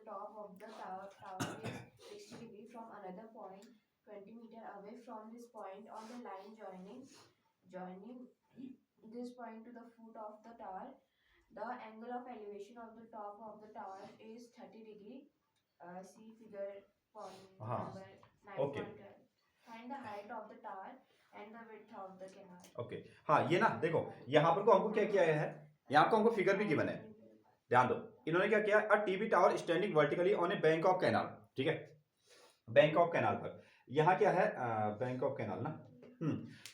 top of the tower is 60 degrees from another point 20 meter away from this point on the line joining this point to the foot of the tower. The angle of elevation of the top of the tower is 30 degree. See figure point हाँ number okay 9.12. Find the height of the tower and the width of the canal. Okay. हाँ ये ना देखो यहाँ पर को हमको क्या किया गया है, यहाँ को हमको फिगर भी गिवन है, ध्यान दो। इन्होंने क्या किया, a TB tower standing vertically on a bank of canal, ठीक है, बैंक ऑफ कैनाल पर। यहाँ क्या है, बैंक ऑफ कैनाल ना,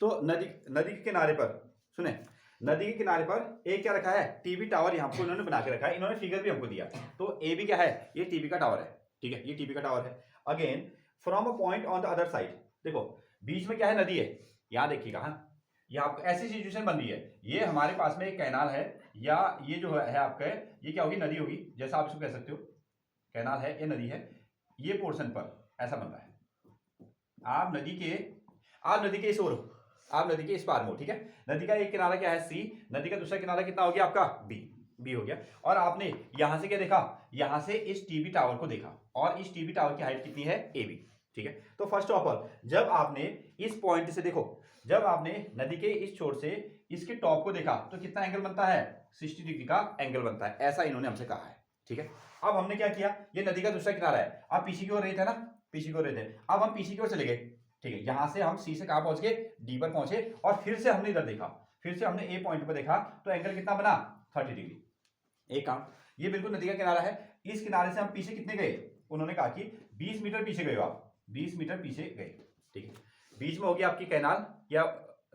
तो नदी नदी के किनारे पर, सुने, नदी के किनारे पर एक क्या रखा है, टीबी टावर यहाँ पर इन्होंने बना के रखा है, इन्होंने फिगर भी हमको दिया। तो ए भी क्या है, ये टीबी का टावर है, ठीक है, ये टीबी का टावर है। Again from a point on the other side, देखो बीच में क्या है, नदी है, यहाँ देखिएगा। हाँ ये आपको ऐसी सिचुएशन बन रही है, ये हमारे पास में एक कैनाल है, या ये जो है आपका, ये क्या होगी, नदी होगी, जैसा आप इसको कह सकते हो, कैनाल है, ये नदी है, ये पोर्शन पर ऐसा बन रहा है। आप नदी के इस ओर, आप नदी के इस पार में हो, ठीक है। नदी का एक किनारा क्या है, सी, नदी का दूसरा किनारा कितना हो गया आपका, बी हो गया। और आपने यहां से क्या देखा, यहां से इस टीबी टावर को देखा, और इस टीबी टावर की हाइट कितनी है, ए बी, ठीक है। तो फर्स्ट ऑफ ऑल जब आपने इस पॉइंट से देखो, जब आपने नदी के इस छोर से इसके टॉप को देखा तो कितना एंगल बनता है, 60 डिग्री का एंगल बनता है, ऐसा इन्होंने हमसे कहा है, ठीक है। अब हमने क्या किया, ये नदी का दूसरा किनारा है, आप पीछे की ओर रहे थे ना, पीछे की ओर रहे थे, अब हम पीछे की ओर चले गए, ठीक है। यहां से हम सी से कहां पहुंच गए, डी पर पहुंचे, और फिर से हमने इधर देखा, फिर से हमने ए पॉइंट पर देखा, तो एंगल कितना बना, 30 डिग्री। एक काम, ये बिल्कुल नदी का किनारा है, इस किनारे से हम पीछे कितने गए, उन्होंने कहा कि 20 मीटर पीछे गए हो आप, 20 मीटर पीछे गए, ठीक है। बीच में होगी आपकी कैनाल या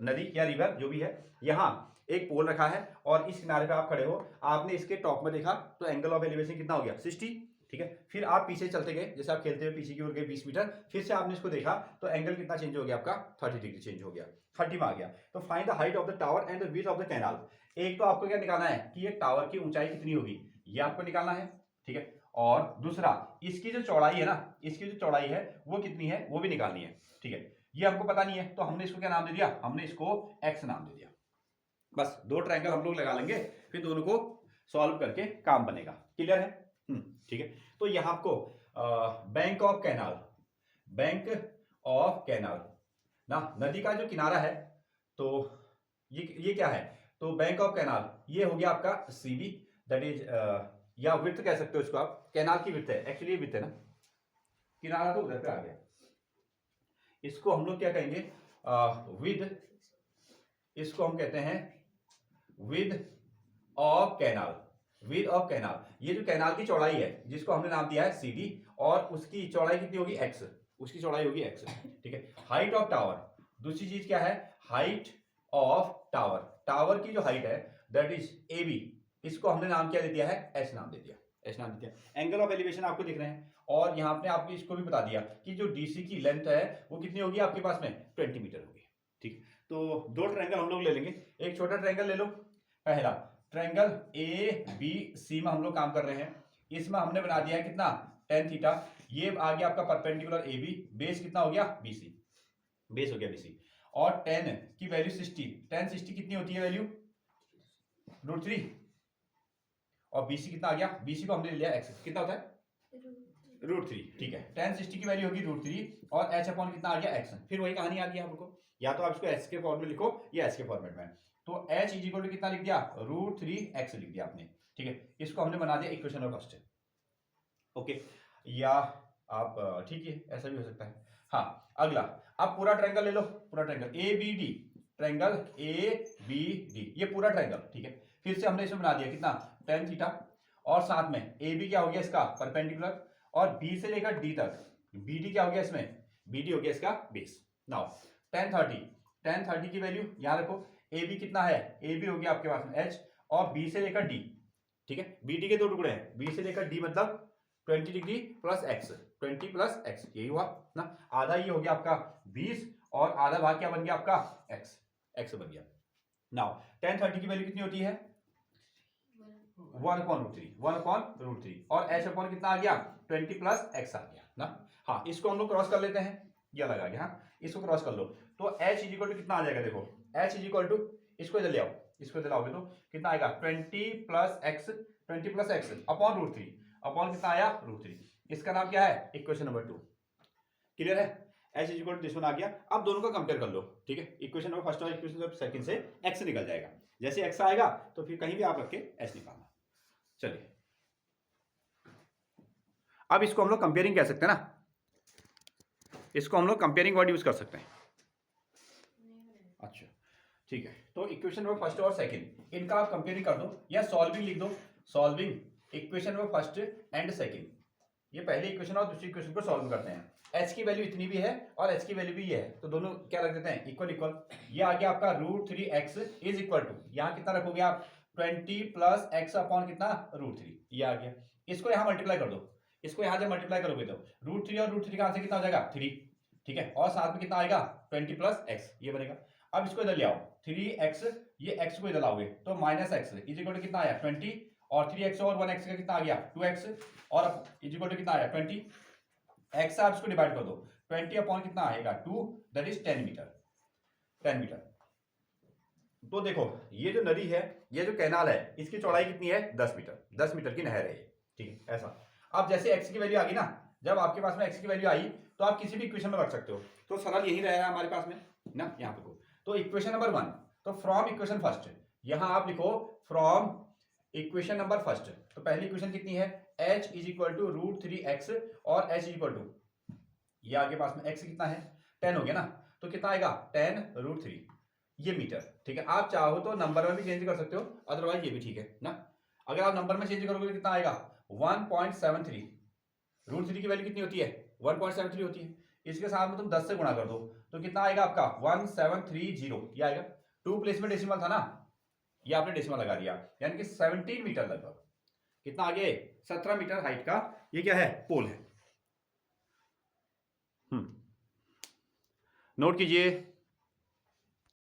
नदी या रिवर जो भी है, यहां एक पोल रखा है, और इस किनारे पे आप खड़े हो, आपने इसके टॉप में देखा, तो एंगल ऑफ एलिवेशन कितना हो गया, 60, ठीक है। फिर आप पीछे चलते गए, जैसे आप खेलते हुए पीछे की ओर गए 20 मीटर, फिर से आपने इसको देखा, तो एंगल कितना चेंज हो गया आपका, 30 डिग्री चेंज हो गया, 30 में आ गया। तो find the height of the tower and the width of the canal. एक तो आपको क्या निकालना है कि ये टावर की ऊंचाई कितनी होगी, ये आपको निकालना है, ठीक है। और दूसरा इसकी जो चौड़ाई है ना, इसकी जो चौड़ाई है वो कितनी है, वो भी निकालनी है, ठीक है। ये हमको पता नहीं है, तो हमने इसको क्या नाम दे दिया, हमने इसको एक्स नाम दे दिया। बस 2 ट्रायंगल हम लोग लगा लेंगे, फिर दोनों को सॉल्व करके काम बनेगा, क्लियर है, ठीक है। तो यहां आपको bank of canal, bank of canal ना, नदी का जो किनारा है, तो ये क्या है, तो बैंक ऑफ कैनाल ये हो गया आपका सी बी, दैट इज, या विड्थ कह सकते हो इसको आप, कैनाल की विड्थ है, एक्चुअली विड्थ है ना, किनारा तो उधर पे आ गया, इसको हम लोग क्या कहेंगे, विद, इसको हम कहते हैं with of canal, with of canal. ये जो कैनाल की चौड़ाई है, जिसको हमने नाम दिया है सी डी, और उसकी चौड़ाई कितनी होगी, एक्स, उसकी चौड़ाई होगी एक्स, ठीक है। हाइट ऑफ टावर, दूसरी चीज क्या है, हाइट ऑफ टावर, टावर की जो हाइट है दैट इज ए बी, इसको हमने नाम क्या दे दिया है, एच नाम दे दिया, एच नाम दे दिया। एंगल ऑफ एलिवेशन आपको दिख रहे हैं, और यहां पे आपको इसको भी बता दिया कि जो डीसी की लेंथ है वो कितनी होगी आपके पास में, 20 मीटर होगी, ठीक। तो 2 ट्रायंगल हम लोग ले लेंगे, एक छोटा ट्रायंगल ले लो, पहला ट्रायंगल ए बी सी में हम लोग काम कर रहे हैं, इसमें हमने बना दिया है कितना, tan थीटा, ये आ गया आपका परपेंडिकुलर ए बी, बेस कितना हो गया, बीसी, बेस हो गया बीसी, और tan की वैल्यू 60, tan 60 कितनी होती है वैल्यू, √3, और बीसी कितना आ गया, बीसी को हमने ले लिया एक्स, कितना होता है, √3, ठीक है। tan 60 की वैल्यू होगी √3, और h अपॉन कितना आ गया, x, फिर वही कहानी आ गई आपको, या तो आप इसको s के फॉर्म में लिखो या s के फॉर्मेट में, तो h इज इक्वल टू कितना लिख दिया, √3x लिख दिया आपने, ठीक है। इसको हमने बना दिया इक्वेशन ऑफ फर्स्ट, ओके, या आप ठीक है, ऐसा भी हो सकता है। हाँ अगला, अब पूरा ट्रायंगल ले लो, पूरा triangle A B D, triangle A B D, ये पूरा ट्रायंगल, ठीक है। फिर से हमने इसमें बना दिया कितना, tan थीटा, और साथ में ए बी क्या हो गया इसका परपेंडिकुलर, और बी से लेकर डी तक बी डी क्या हो गया इसमें, बी डी हो गया इसका बेस। नाउ tan 30 की वैल्यू यहां रखो, ए बी कितना है, ए बी हो गया आपके पास में एच, और बी से लेकर डी, ठीक है, बी डी के 2 टुकड़े हैं, बी से लेकर डी मतलब 20 degree plus x, 20 plus x, यही हुआ ना, आधा ये हो गया आपका 20, और आधा भाग क्या बन गया आपका एक्स, एक्स बन गया। नाउ tan 30 की वैल्यू कितनी होती है, 1/√3, और h अपॉन कितना आ गया, 20 प्लस एक्स आ गया ना। हाँ इसको हम लोग क्रॉस कर लेते हैं, ये लगा गया, हाँ इसको क्रॉस कर लो, तो h इज इक्वल टू कितना आ जाएगा, देखो h इज इक्वल टू, इसको इधर ले आओ, इसको इधर लाओगे तो कितना आएगा, 20 प्लस एक्स अपॉन √3, अपॉन कितना आया √3। इसका नाम क्या है इक्वेशन नंबर 2। क्लियर है? H is equal to this one आ गया। अब दोनों का कंपेयर कर लो, ठीक है। इक्वेशन नंबर फर्स्ट और इक्वेशन नंबर सेकंड से एक्स निकल जाएगा। जैसे एक्स आएगा तो फिर कहीं भी आप रख के एच निकालना। चलिए अब इसको हम लोग कंपेयरिंग कह सकते हैं ना, इसको हम लोग कंपेयरिंग वर्ड यूज कर सकते हैं। अच्छा ठीक है, तो इक्वेशन नंबर फर्स्ट और सेकंड इनका आप कंपेयरिंग कर दो या सॉल्विंग लिख दो। Solving equation number first and second, ये पहली इक्वेशन और दूसरी इक्वेशन को सॉल्व करते हैं। एच की वैल्यू इतनी भी है और एच की वैल्यू भी ये है, तो दोनों क्या रख देते हैं इक्वल इक्वल। ये आ गया आपका √3x इज इक्वल टू, यहाँ कितना रखोगे आप 20 प्लस एक्स अपॉन कितना √3, ये आ गया। इसको यहाँ मल्टीप्लाई कर दो, इसको यहाँ जब मल्टीप्लाई करोगे तो √3 और √3 का आंसर कितना हो जाएगा 3, ठीक है। और साथ में कितना आएगा 20 प्लस एक्स, ये बनेगा। अब इसको इधर ले आओ 3x, ये x को इधर लाओगे तो minus X is equal to कितना आया 20, और 3x और 1x का कितना आ गया 2x, और इज इक्वल टू कितना आया 20। x आप इसको डिवाइड कर दो, 20 अपॉन कितना आएगा 2, दैट इज 10 मीटर, 10 मीटर। तो देखो ये जो नदी है, ये जो कैनाल है, इसकी चौड़ाई कितनी है 10 मीटर, 10 मीटर की नहर है ये, ठीक है ऐसा। अब जैसे x की वैल्यू आ गई ना, जब आपके पास में x की वैल्यू आई तो आप किसी भी इक्वेशन में रख सकते हो, तो सरल यही रहेगा हमारे पास में ना यहाँ पे। तो इक्वेशन नंबर 1, तो फ्रॉम इक्वेशन फर्स्ट, यहां आप लिखो फ्रॉम इक्वेशन नंबर फर्स्ट। तो पहली इक्वेशन कितनी है h is equal to √3x और h इज इक्वल टू, ये आपके पास में x कितना है 10 हो गया ना, तो कितना आएगा 10√3, ये मीटर, ठीक है। आप चाहो तो नंबर में भी चेंज कर सकते हो, अदरवाइज ये भी ठीक है ना। अगर आप नंबर में चेंज करोगे तो कितना आएगा 1.73, √3 की वैल्यू कितनी होती है 1.73 होती है। इसके साथ में तुम 10 से गुणा कर दो तो कितना आएगा आपका 1730, ये आएगा। 2 प्लेस में डेसिमल था ना, ये आपने डेसिमल लगा दिया, यानी कि 17 मीटर लगभग, कितना आगे 17 मीटर हाइट का ये क्या है पोल है। नोट कीजिए